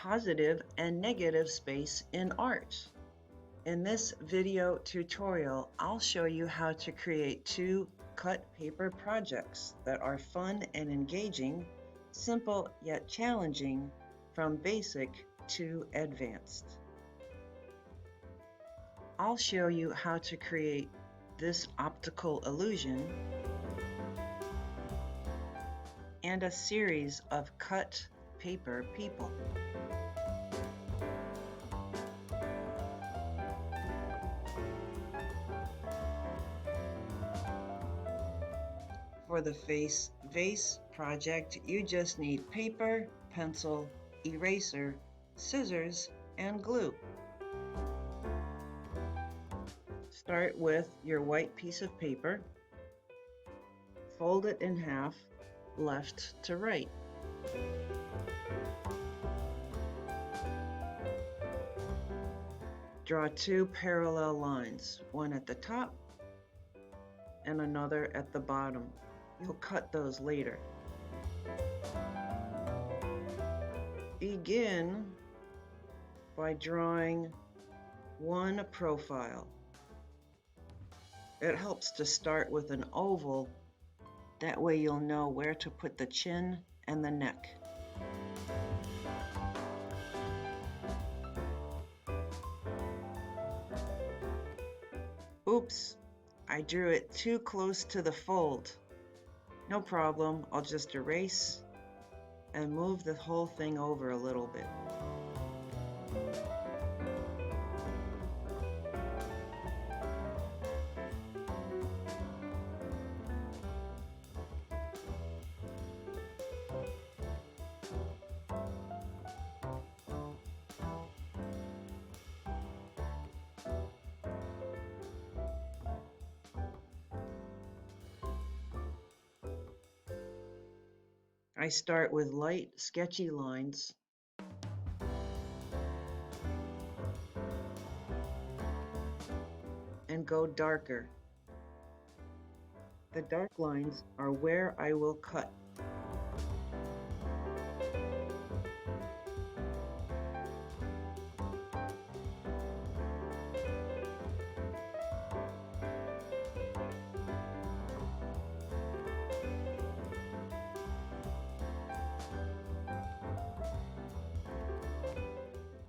positive and negative space in art. In this video tutorial, I'll show you how to create 2 cut paper projects that are fun and engaging, simple yet challenging, from basic to advanced. I'll show you how to create this optical illusion and a series of cut paper people. For the vase project, you just need paper, pencil, eraser, scissors, and glue. Start with your white piece of paper. Fold it in half, left to right. Draw 2 parallel lines, one at the top and another at the bottom. You'll cut those later. Begin by drawing one profile. It helps to start with an oval. That way you'll know where to put the chin and the neck. Oops, I drew it too close to the fold. No problem, I'll just erase and move the whole thing over a little bit. I start with light, sketchy lines and go darker. The dark lines are where I will cut.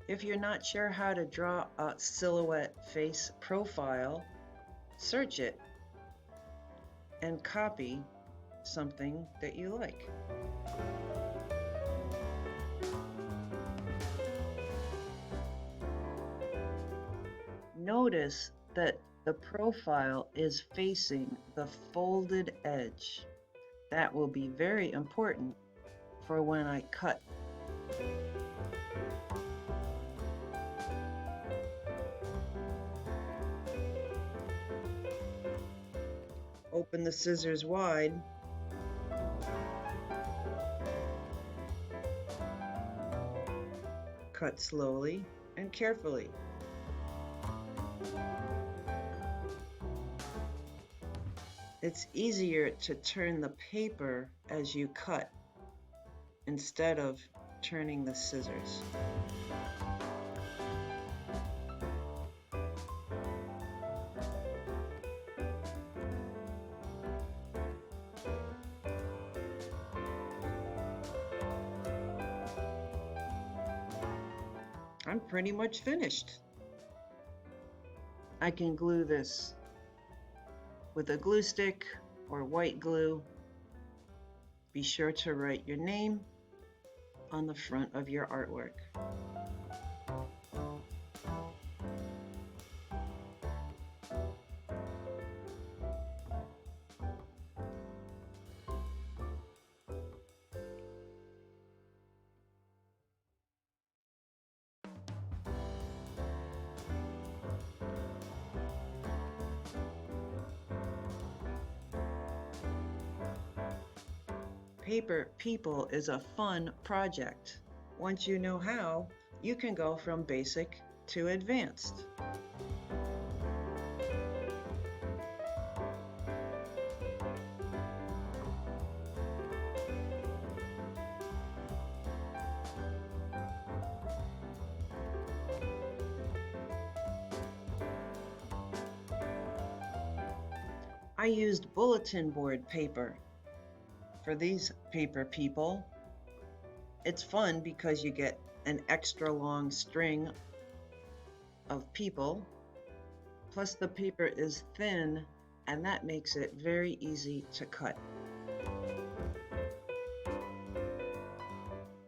If you're not sure how to draw a silhouette face profile, search it and copy something that you like. Notice that the profile is facing the folded edge. That will be very important for when I cut. Open the scissors wide. Cut slowly and carefully. It's easier to turn the paper as you cut instead of turning the scissors. I'm pretty much finished. I can glue this with a glue stick or white glue. Be sure to write your name on the front of your artwork. Paper People is a fun project. Once you know how, you can go from basic to advanced. used bulletin board paper for these paper people. It's fun because you get an extra long string of people, plus the paper is thin, and that makes it very easy to cut.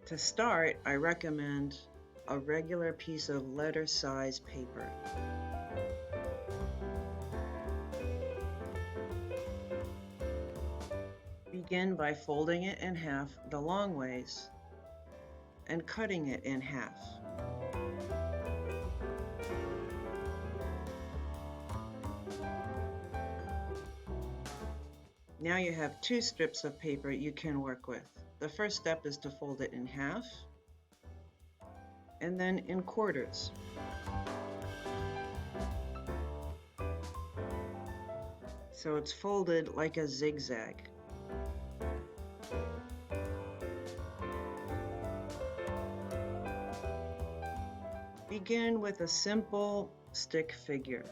To start, I recommend a regular piece of letter size paper. Begin by folding it in half the long ways and cutting it in half. Now you have 2 strips of paper you can work with. The first step is to fold it in half and then in quarters. So it's folded like a zigzag. Begin with a simple stick figure.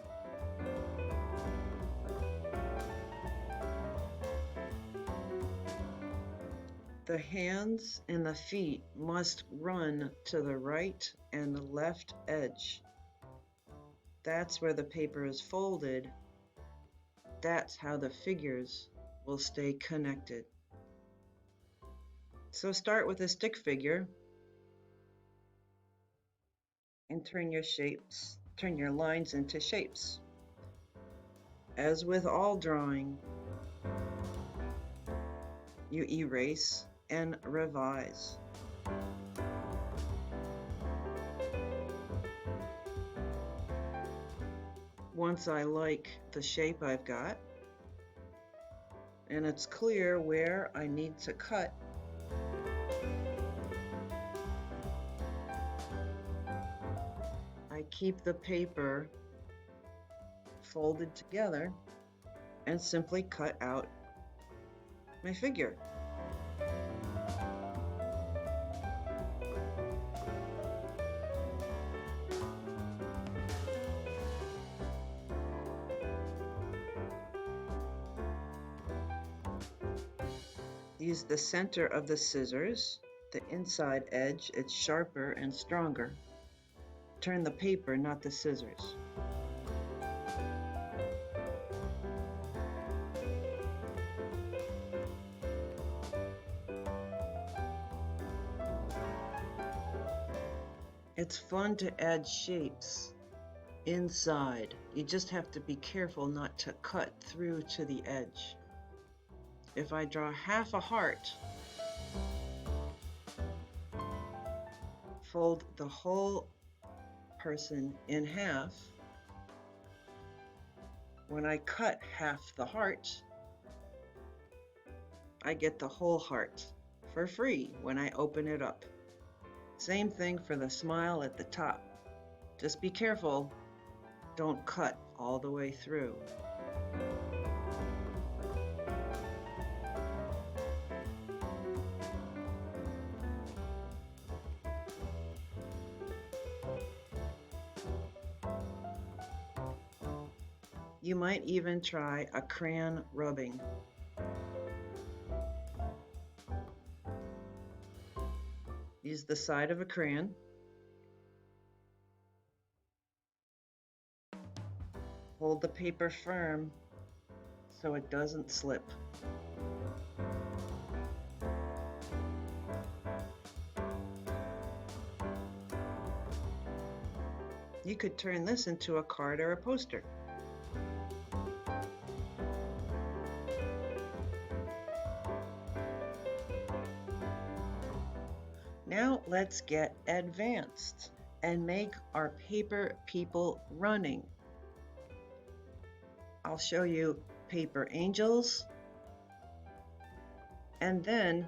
The hands and the feet must run to the right and the left edge. That's where the paper is folded. That's how the figures will stay connected. So start with a stick figure and turn your lines into shapes. As with all drawing, you erase and revise. Once I like the shape I've got, and it's clear where I need to cut, I keep the paper folded together and simply cut out my figure. Use the center of the scissors, the inside edge, it's sharper and stronger. Turn the paper, not the scissors. It's fun to add shapes inside. You just have to be careful not to cut through to the edge. If I draw half a heart, fold the whole person in half. When I cut half the heart, I get the whole heart for free when I open it up. Same thing for the smile at the top. Just be careful, don't cut all the way through. You might even try a crayon rubbing. Use the side of a crayon. Hold the paper firm so it doesn't slip. You could turn this into a card or a poster. Now let's get advanced and make our paper people running. I'll show you paper angels, and then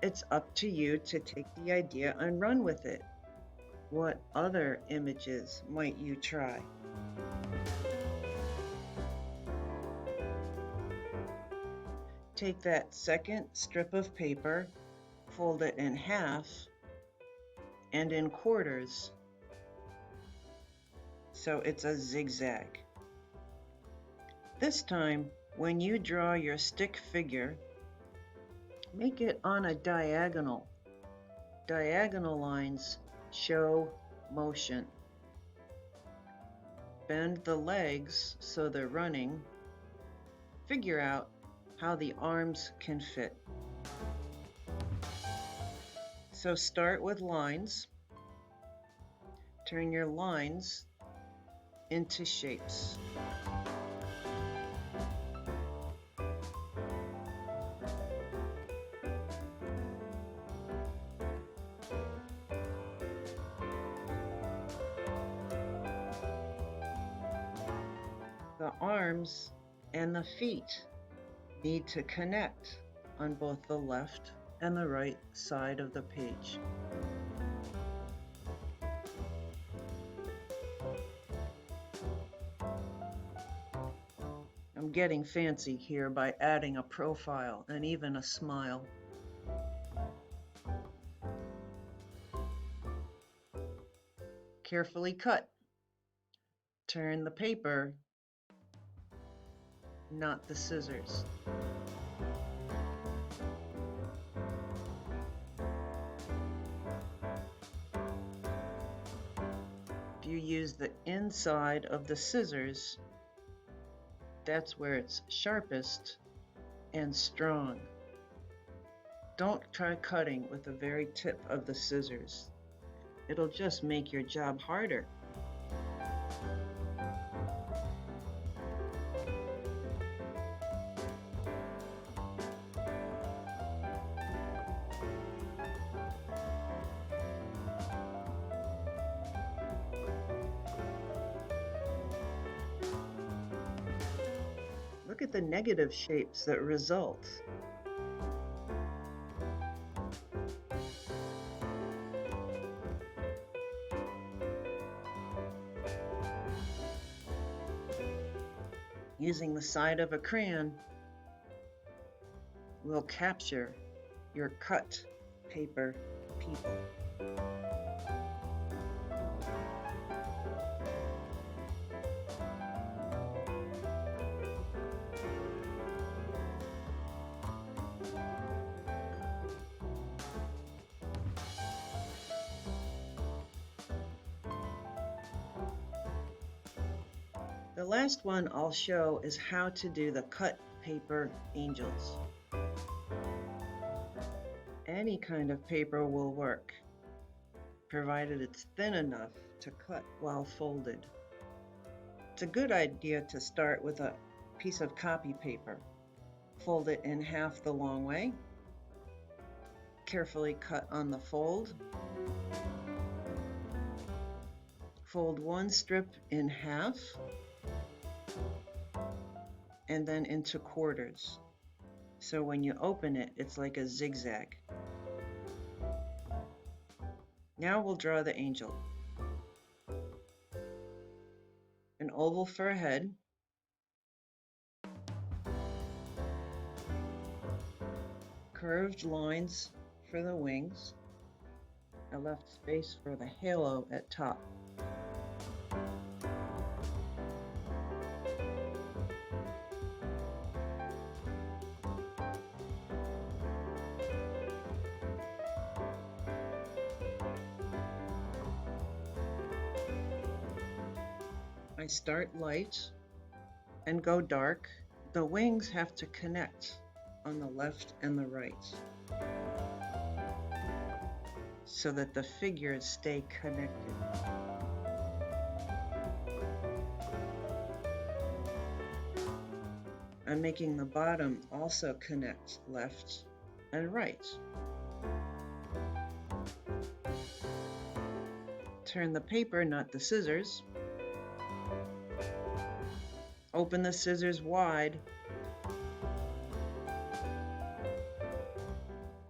it's up to you to take the idea and run with it. What other images might you try? Take that second strip of paper, fold it in half and in quarters so it's a zigzag. This time When you draw your stick figure, make it on a diagonal. Diagonal lines show motion. Bend the legs so they're running. Figure out how the arms can fit. So start with lines. Turn your lines into shapes. The arms and the feet need to connect on both the left and the right side of the page. I'm getting fancy here by adding a profile and even a smile. Carefully cut. Turn the paper, not the scissors. If you use the inside of the scissors, that's where it's sharpest and strong. Don't try cutting with the very tip of the scissors. It'll just make your job harder. Look at the negative shapes that result. Using the side of a crayon, we'll capture your cut paper people. The last one I'll show is how to do the cut paper angels. Any kind of paper will work, provided it's thin enough to cut while folded. It's a good idea to start with a piece of copy paper. Fold it in half the long way. Carefully cut on the fold. Fold one strip in half and then into quarters. So when you open it, it's like a zigzag. Now we'll draw the angel. An oval for a head. Curved lines for the wings. I left space for the halo at top. I start light and go dark. The wings have to connect on the left and the right so that the figures stay connected. I'm making the bottom also connect left and right. Turn the paper, not the scissors. Open the scissors wide.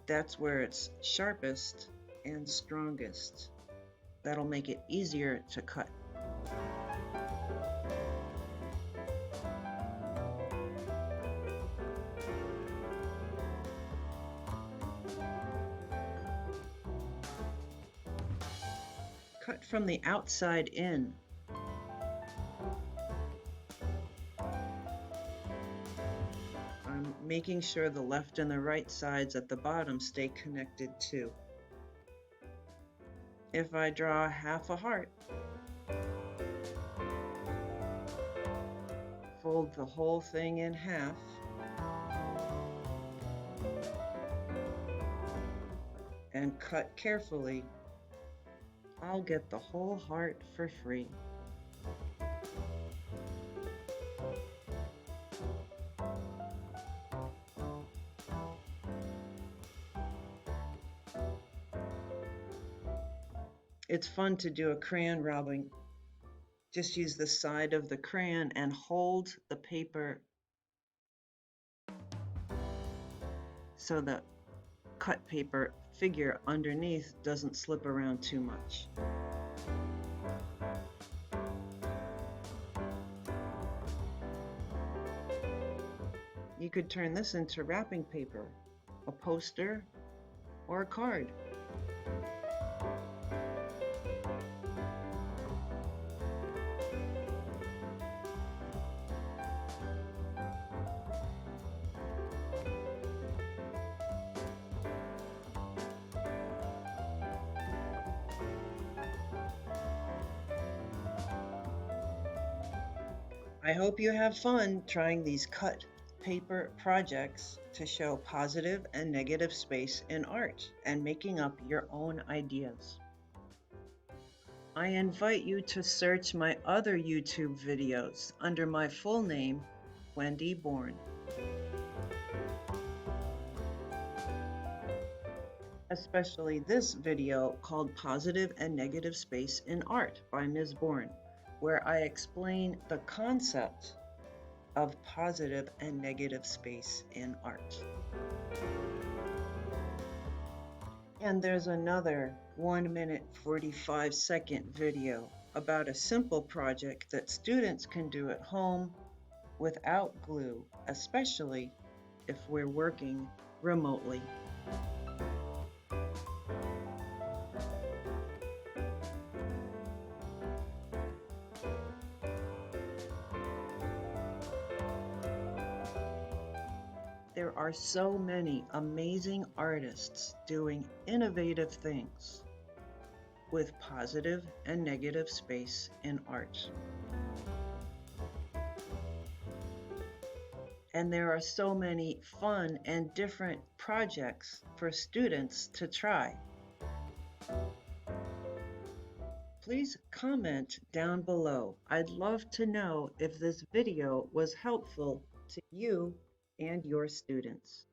That's where it's sharpest and strongest. That'll make it easier to cut. Cut from the outside in. making sure the left and the right sides at the bottom stay connected too. If I draw half a heart, fold the whole thing in half, and cut carefully, I'll get the whole heart for free. It's fun to do a crayon robbing. Just use the side of the crayon and hold the paper so the cut paper figure underneath doesn't slip around too much. You could turn this into wrapping paper, a poster, or a card. I hope you have fun trying these cut paper projects to show positive and negative space in art and making up your own ideas. I invite you to search my other YouTube videos under my full name, Wendy Born. Especially this video called Positive and Negative Space in Art by Ms. Bourne, where I explain the concept of positive and negative space in art. And there's another 1-minute 45-second video about a simple project that students can do at home without glue, especially if we're working remotely. There are so many amazing artists doing innovative things with positive and negative space in art. And there are so many fun and different projects for students to try. Please comment down below. I'd love to know if this video was helpful to you and your students.